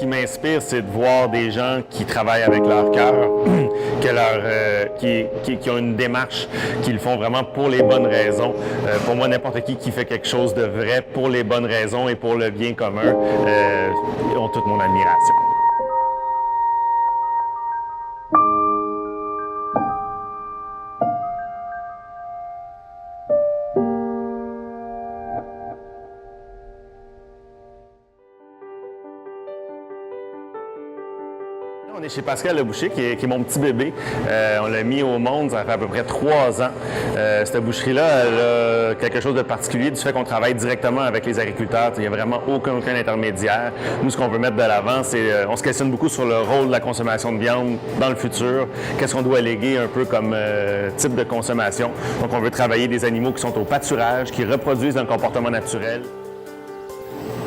qui m'inspire, c'est de voir des gens qui travaillent avec leur cœur, qui ont une démarche, qui le font vraiment pour les bonnes raisons. Pour moi, n'importe qui fait quelque chose de vrai pour les bonnes raisons et pour le bien commun, ont toute mon admiration. On est chez Pascal Leboucher, qui est mon petit bébé. On l'a mis au monde, ça fait à peu près 3 ans. Cette boucherie-là, elle a quelque chose de particulier du fait qu'on travaille directement avec les agriculteurs. Il n'y a vraiment aucun intermédiaire. Nous, ce qu'on veut mettre de l'avant, c'est on se questionne beaucoup sur le rôle de la consommation de viande dans le futur. Qu'est-ce qu'on doit léguer un peu comme type de consommation. Donc, on veut travailler des animaux qui sont au pâturage, qui reproduisent un comportement naturel.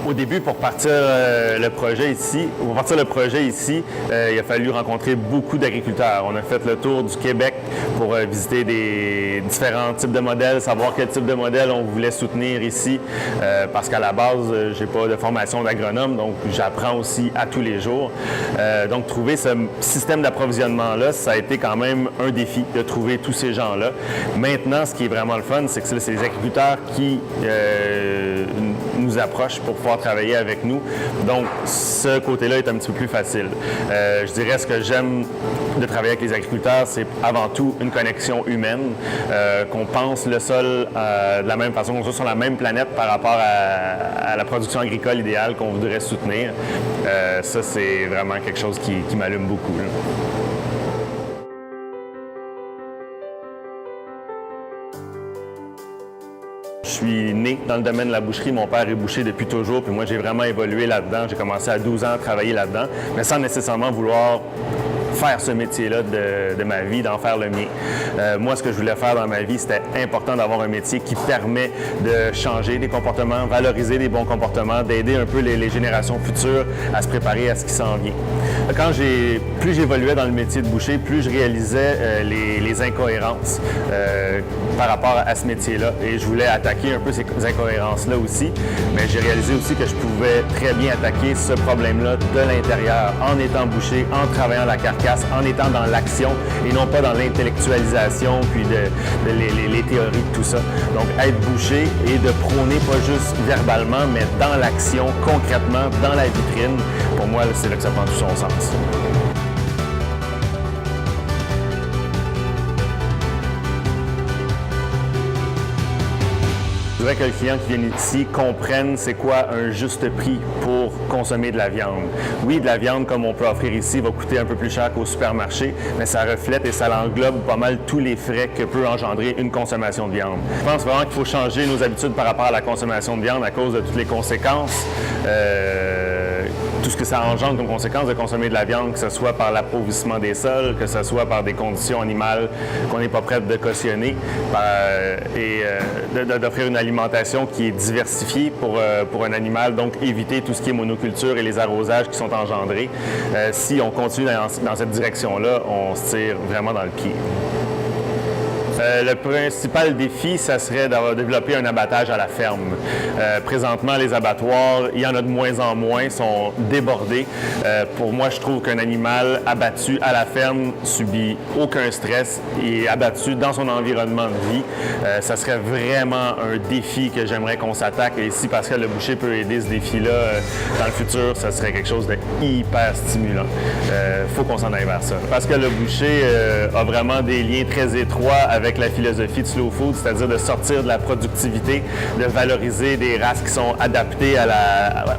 Au début, pour partir le projet ici, il a fallu rencontrer beaucoup d'agriculteurs. On a fait le tour du Québec pour visiter des différents types de modèles, savoir quel type de modèle on voulait soutenir ici, parce qu'à la base, j'ai pas de formation d'agronome, donc j'apprends aussi à tous les jours. Donc, trouver ce système d'approvisionnement-là, ça a été quand même un défi de trouver tous ces gens-là. Maintenant, ce qui est vraiment le fun, c'est que c'est les agriculteurs qui nous approchent pour pouvoir travailler avec nous. Donc, ce côté-là est un petit peu plus facile. Je dirais ce que j'aime de travailler avec les agriculteurs, c'est avant tout une connexion humaine, qu'on pense le sol de la même façon, qu'on soit sur la même planète par rapport à la production agricole idéale qu'on voudrait soutenir. Ça, c'est vraiment quelque chose qui m'allume beaucoup, là. Je suis né dans le domaine de la boucherie. Mon père est boucher depuis toujours, puis moi, j'ai vraiment évolué là-dedans. J'ai commencé à 12 ans à travailler là-dedans, mais sans nécessairement vouloir faire ce métier-là de ma vie, d'en faire le mien. Moi, ce que je voulais faire dans ma vie, c'était important d'avoir un métier qui permet de changer des comportements, valoriser les bons comportements, d'aider un peu les générations futures à se préparer à ce qui s'en vient. Plus j'évoluais dans le métier de boucher, plus je réalisais les incohérences par rapport à ce métier-là. Et je voulais attaquer un peu ces incohérences-là aussi, mais j'ai réalisé aussi que je pouvais très bien attaquer ce problème-là de l'intérieur, en étant boucher, en travaillant la carcasse, en étant dans l'action et non pas dans l'intellectualisation puis les théories de tout ça. Donc, être boucher et de prôner pas juste verbalement, mais dans l'action, concrètement, dans la vitrine, pour moi, c'est là que ça prend tout son sens. Je voudrais que le client qui vient ici comprenne c'est quoi un juste prix pour consommer de la viande. Oui, de la viande, comme on peut offrir ici, va coûter un peu plus cher qu'au supermarché, mais ça reflète et ça englobe pas mal tous les frais que peut engendrer une consommation de viande. Je pense vraiment qu'il faut changer nos habitudes par rapport à la consommation de viande à cause de toutes les conséquences. Tout ce que ça engendre comme conséquence de consommer de la viande, que ce soit par l'appauvrissement des sols, que ce soit par des conditions animales qu'on n'est pas prêt de cautionner, d'offrir une alimentation qui est diversifiée pour un animal, donc éviter tout ce qui est monoculture et les arrosages qui sont engendrés. Si on continue dans cette direction-là, on se tire vraiment dans le pied. Le principal défi, ça serait d'avoir développé un abattage à la ferme. Présentement, les abattoirs, il y en a de moins en moins, sont débordés. Pour moi, je trouve qu'un animal abattu à la ferme subit aucun stress et est abattu dans son environnement de vie. Ça serait vraiment un défi que j'aimerais qu'on s'attaque. Et si Pascal Leboucher peut aider ce défi-là dans le futur, ça serait quelque chose de hyper stimulant. Faut qu'on s'en aille vers ça. Pascal Leboucher a vraiment des liens très étroits avec la philosophie de Slow Food, c'est-à-dire de sortir de la productivité, de valoriser des races qui sont adaptées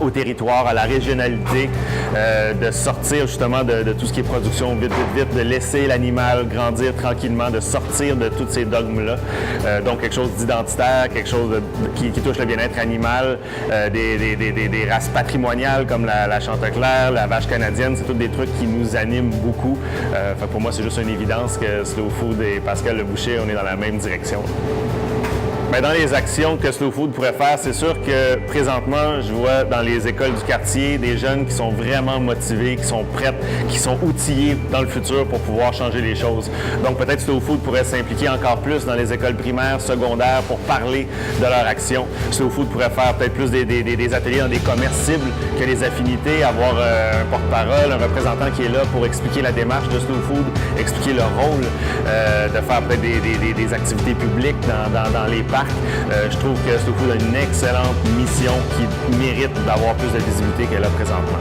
au territoire, à la régionalité, de sortir justement de tout ce qui est production vite, de laisser l'animal grandir tranquillement, de sortir de tous ces dogmes-là. Donc quelque chose d'identitaire, quelque chose qui touche le bien-être animal, des races patrimoniales comme la Chanteclair, la vache canadienne, c'est tous des trucs qui nous animent beaucoup. Pour moi, c'est juste une évidence que Slow Food et Pascal Leboucher, on est dans la même direction. Bien, dans les actions que Slow Food pourrait faire, c'est sûr que présentement, je vois dans les écoles du quartier des jeunes qui sont vraiment motivés, qui sont prêts, qui sont outillés dans le futur pour pouvoir changer les choses. Donc peut-être Slow Food pourrait s'impliquer encore plus dans les écoles primaires, secondaires pour parler de leur action. Slow Food pourrait faire peut-être plus des ateliers dans des commerces cibles que les affinités, avoir un porte-parole, un représentant qui est là pour expliquer la démarche de Slow Food, expliquer leur rôle, de faire peut-être des activités publiques dans les parcs. Je trouve que Slow Food a une excellente mission qui mérite d'avoir plus de visibilité qu'elle a présentement.